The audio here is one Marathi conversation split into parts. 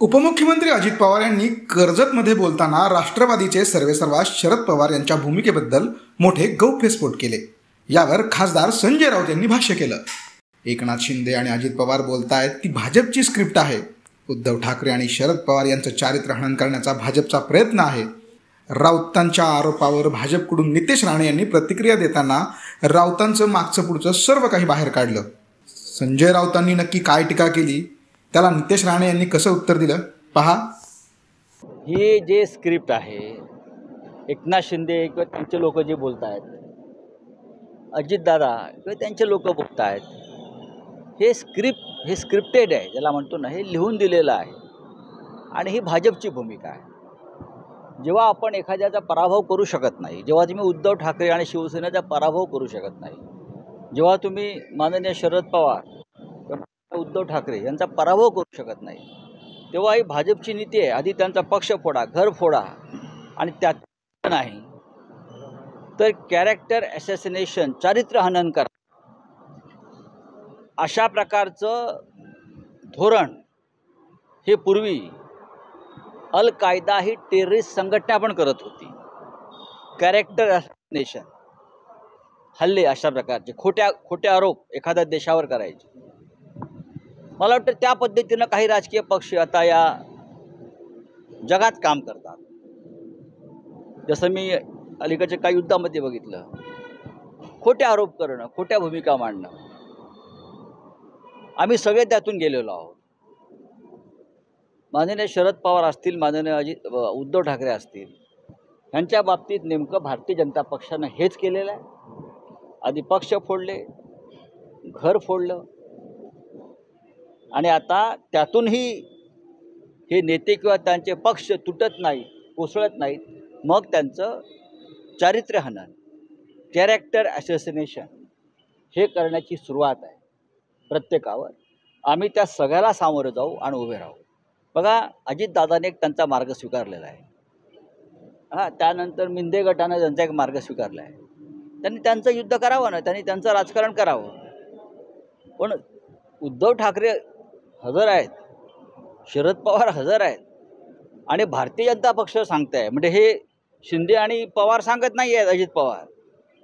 उपमुख्यमंत्री अजित पवार यांनी कर्जतमध्ये बोलताना राष्ट्रवादीचे सर्वेसर्वा शरद पवार यांच्या भूमिकेबद्दल मोठे गौप्यस्फोट केले। यावर खासदार संजय राऊत यांनी भाष्य केलं। एकनाथ शिंदे आणि अजित पवार बोलतायत ती भाजपची स्क्रिप्ट आहे। उद्धव ठाकरे आणि शरद पवार यांचं चारित्र्य हनन करण्याचा भाजपचा प्रयत्न आहे। राऊतांच्या आरोपावर भाजपकडून नितेश राणे यांनी प्रतिक्रिया देताना राऊतांचं मागचं पुढचं सर्व काही बाहेर काढलं। संजय राऊतांनी नक्की काय टीका केली, त्याला नितेश राणे यांनी कसं उत्तर दिलं पहा। हे जे स्क्रिप्ट आहे, एकनाथ शिंदे किंवा त्यांचे लोक जे बोलत आहेत, अजितदादा किंवा त्यांचे लोक बोलत आहेत, हे स्क्रिप्टेड आहे, ज्याला म्हणतो ना, हे लिहून दिलेलं आहे आणि ही भाजपची भूमिका आहे। जेव्हा आपण एखाद्याचा पराभव करू शकत नाही, जेव्हा तुम्ही उद्धव ठाकरे आणि शिवसेनेचा पराभव करू शकत नाही, जेव्हा तुम्ही माननीय शरद पवार उद्धव ठाकरे यांचा पराभव करू शकत नाही, तेव्हा ही भाजपची नीती आहे, आधी त्यांचा पक्ष फोडा, घर फोडा आणि त्यात नाही तर कॅरेक्टर ॲसॅसिनेशन, चारित्र्य हनन करा, अशा प्रकारचं धोरण हे पूर्वी अल कायदा ही टेररिस्ट संघटना पण करत होती। कॅरेक्टर ॲसॅसिनेशन, हल्ले अशा प्रकारचे खोटे आरोप एखाद्या देशावर करायचे। मला वाटतं त्या पद्धतीनं काही राजकीय पक्ष आता या जगात काम करतात। जसं मी अलीकडच्या काही युद्धामध्ये बघितलं, खोटे आरोप करणं, खोट्या भूमिका मांडणं, आम्ही सगळे त्यातून गेलेलो आहोत। माननीय शरद पवार असतील, माननीय उद्धव ठाकरे असतील, यांच्या बाबतीत नेमकं भारतीय जनता पक्षानं हेच केलेलं आहे। आधी पक्ष फोडले, घर फोडलं आणि आता त्यातूनही हे नेते किंवा त्यांचे पक्ष तुटत नाहीत, कोसळत नाहीत, मग त्यांचं चारित्र्य हनन, कॅरेक्टर ॲसॅसिनेशन हे करण्याची सुरुवात आहे प्रत्येकावर। आम्ही त्या सगळ्याला सामोरं जाऊ आणि उभे राहू। बघा, अजितदादाने एक त्यांचा मार्ग स्वीकारलेला आहे, त्यानंतर मिंदे गटानं त्यांचा एक मार्ग स्वीकारला आहे। त्यांनी त्यांचं युद्ध करावं ना, त्यांनी त्यांचं राजकारण करावं। पण उद्धव ठाकरे हजर आहेत, शरद पवार हजर आहेत आणि भारतीय जनता पक्ष सांगत आहे, म्हणजे हे शिंदे आणि पवार सांगत नाही आहेत, अजित पवार,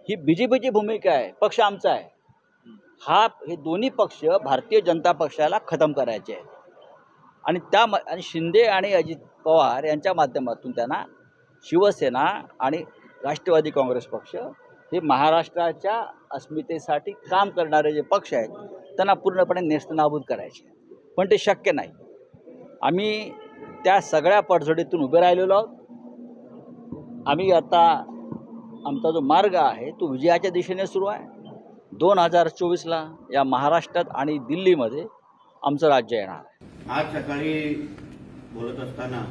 ही BJPची भूमिका आहे, पक्ष आमचा आहे। हे दोन्ही पक्ष भारतीय जनता पक्षाला खतम करायचे आहेत आणि शिंदे आणि अजित पवार यांच्या माध्यमातून त्यांना शिवसेना आणि राष्ट्रवादी काँग्रेस पक्ष हे महाराष्ट्राच्या अस्मितेसाठी काम करणारे जे पक्ष आहेत, त्यांना पूर्णपणे नेस्तनाबूत करायचे। पण ते शक्य नाही। आम्ही त्या सगळ्या पडझडीतून उभे राहिलेलो आहोत। आम्ही आता आमचा जो मार्ग आहे तो विजयाच्या दिशेने सुरू आहे। 2024ला या महाराष्ट्रात आणि दिल्लीमध्ये आमचं राज्य येणार आहे। आज सकाळी बोलत असताना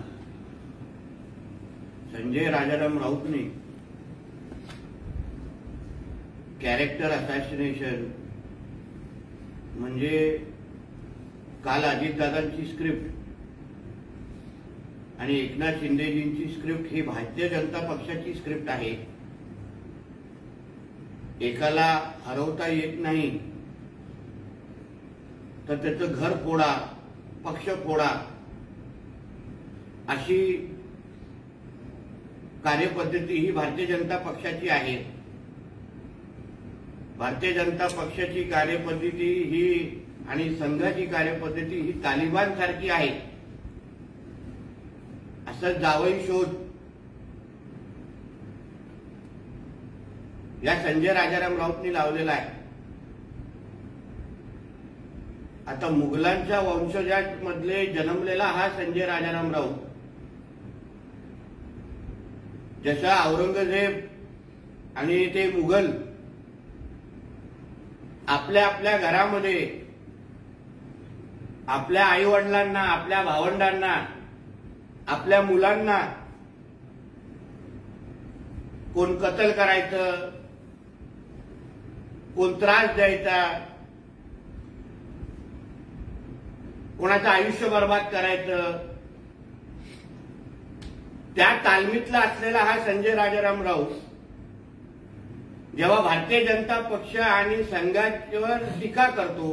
संजय राजाराम राऊतने कॅरेक्टर असॅसिनेशन म्हणजे काल अजितदादांची स्क्रिप्ट आणि एकनाथ शिंदेजींची स्क्रिप्ट ही भारतीय जनता पक्षाची स्क्रिप्ट आहे। एकाला हरवता येत नाही तर त्याचं घर फोडा, पक्ष फोडा, अशी कार्यपद्धती ही भारतीय जनता पक्षाची आहे। भारतीय जनता पक्षाची कार्यपद्धती ही आणि संघाची कार्यपद्धती ही तालिबान सारखी आहे, असं जावई शोध या संजय राजाराम राऊतनी लावलेला आहे। आता मुघलांच्या वंशजांमधले जन्मलेला हा संजय राजाराम राऊत, जसा औरंगजेब आणि ते मुघल आपल्या आपल्या घरामध्ये आपल्या आईवडिलांना, आपल्या भावंडांना, आपल्या मुलांना कोण कत्ल करायचं, कोण त्रास द्यायचा, कोणाचं आयुष्य बर्बाद करायचं, त्या तालमीतला असलेला हा संजय राजाराम राऊत जेव्हा भारतीय जनता पक्ष आणि संघावर टीका करतो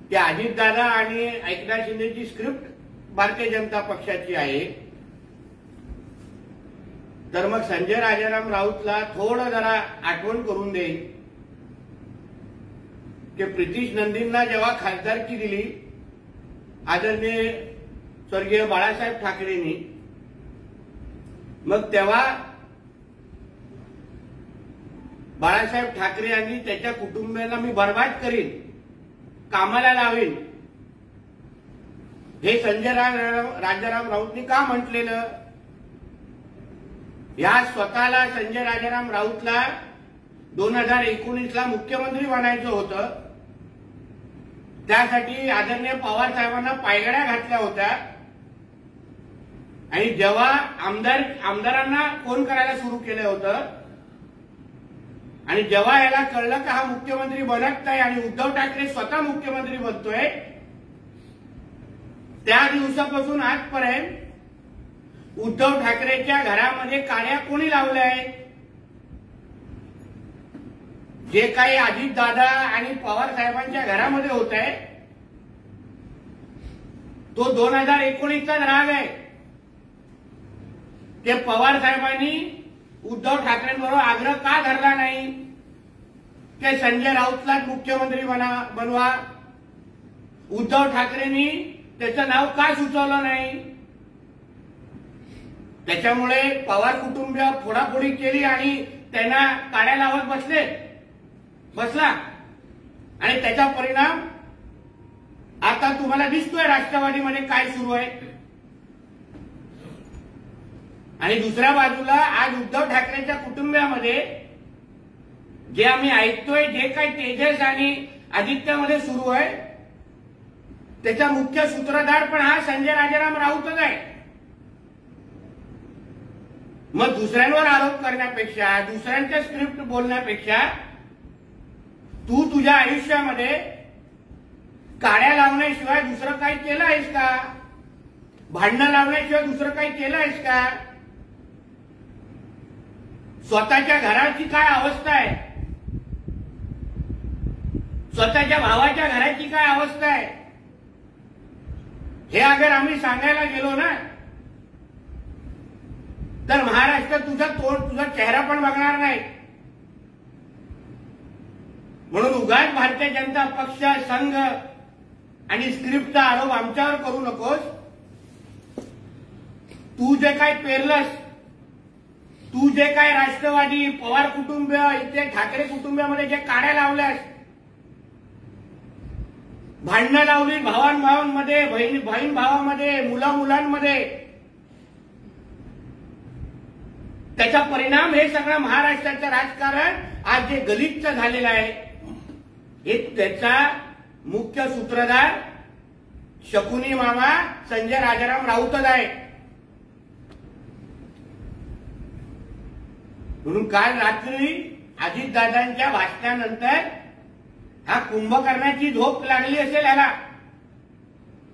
की अजितदादा आणि एकनाथ शिंदेची स्क्रिप्ट भारतीय जनता पक्षाची आहे, तर मग संजय राजाराम राऊतला थोडं जरा आठवण करून देईन की प्रितीश नंदींना जेव्हा खासदारकी दिली आदरणीय स्वर्गीय बाळासाहेब ठाकरेंनी, मग तेव्हा बाळासाहेब ठाकरे यांनी त्याच्या कुटुंबियांना मी बर्बाद करीन, कामाला लावीन, हे संजय राजाराम राऊतनी का म्हटलेलं? या स्वतःला संजय राजाराम राऊतला 2019ला मुख्यमंत्री बनायचं होतं, त्यासाठी आदरणीय पवार साहेबांना पायगड्या घातल्या होत्या आणि जेव्हा आमदारांना फोन करायला सुरू केलं होतं आणि जेव्हा याला कळलं की हा मुख्यमंत्री बनत नाही आणि उद्धव ठाकरे स्वतः मुख्यमंत्री बनतोय, त्या दिवसापासून आजपर्यंत उद्धव ठाकरेच्या घरामध्ये काड्या कोणी लावल्या आहेत? जे काही अजितदादा आणि पवार साहेबांच्या घरामध्ये होत आहे तो 2019चाच राग आहे. ते पवार साहेबांनी उद्धव ठाकरेंबरोबर आग्रह का धरला नाही की संजय राऊतलाच मुख्यमंत्री बनवा? उद्धव ठाकरेंनी त्याचं नाव का सुचवलं नाही? त्याच्यामुळे पवार कुटुंबीय फोडाफोडी केली आणि त्यांना काड्या लावत बसला आणि त्याचा परिणाम आता तुम्हाला दिसतोय राष्ट्रवादीमध्ये काय सुरू आहे. आणि दुसऱ्या बाजूला आज उद्धव ठाकरेंच्या कुटुंबियामध्ये जे आम्ही ऐकतोय, जे काही तेजस आणि आदित्यमध्ये सुरू आहे, त्याचा मुख्य सूत्रधार पण हा संजय राजाराम राऊतच आहे. मग दुसऱ्यांवर आरोप करण्यापेक्षा, दुसऱ्यांच्या स्क्रिप्ट बोलण्यापेक्षा तू तुझ्या आयुष्यामध्ये काड्या लावण्याशिवाय दुसरं काही केलं आहेस का? भांडणं लावण्याशिवाय दुसरं काही केलं आहेस का? स्वतःच्या घराची काय अवस्था आहे, स्वतःच्या भावाच्या घराची काय अवस्था आहे, हे अगर आम्ही सांगायला गेलो ना तर महाराष्ट्र तुझा चेहरा पण बघणार नाही. म्हणून उगाच भारतीय जनता पक्ष, संघ आणि स्क्रिप्टचा आरोप आमच्यावर करू नकोस. तू जे काय पेरलंस, तू जे काय राष्ट्रवादी, पवार कुटुंबीय, इथे ठाकरे कुटुंबियामध्ये जे काड्या लावल्यास, भांडणं लावली भावांमध्ये, बहीण भावामध्ये, मुलांमध्ये, त्याचा परिणाम हे सगळं महाराष्ट्राचं राजकारण आज जे गलिच्छ झालेलं आहे, हे त्याचा मुख्य सूत्रधार शकुनी मामा संजय राजाराम राऊतच आहे. म्हणून काल रात्री अजितदादांच्या भाषणानंतर हा कुंभकर्णाची झोप लागली असेल, याला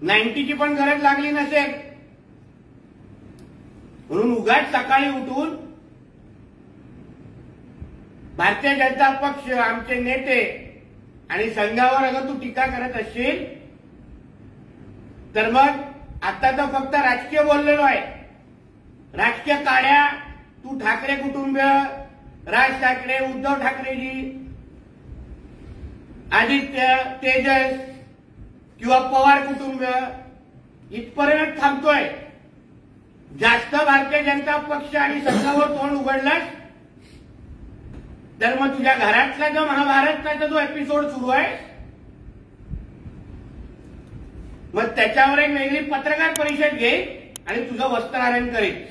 90ची पण गरज लागली नसेल. म्हणून उगाच सकाळी उठून भारतीय जनता पक्ष, आमचे नेते आणि संघावर अगर तू टीका करत असशील तर मग आता तर फक्त राजकीय बोललेलो आहे. राजकीय काड्या तू ठाकरे कुटुंबीय, राज ठाकरे, उद्धव ठाकरेजी, आदित्य, तेजस किंवा पवार कुटुंबीय इथपर्यंत थांबतोय. जास्त भारतीय जनता पक्ष आणि संघावर तोंड उघडलास तर मग तुझ्या घरातला जो महाभारतचा जो एपिसोड सुरू आहे, मग त्याच्यावर एक वेगळी पत्रकार परिषद घे आणि तुझं वस्त्रहरण करेल.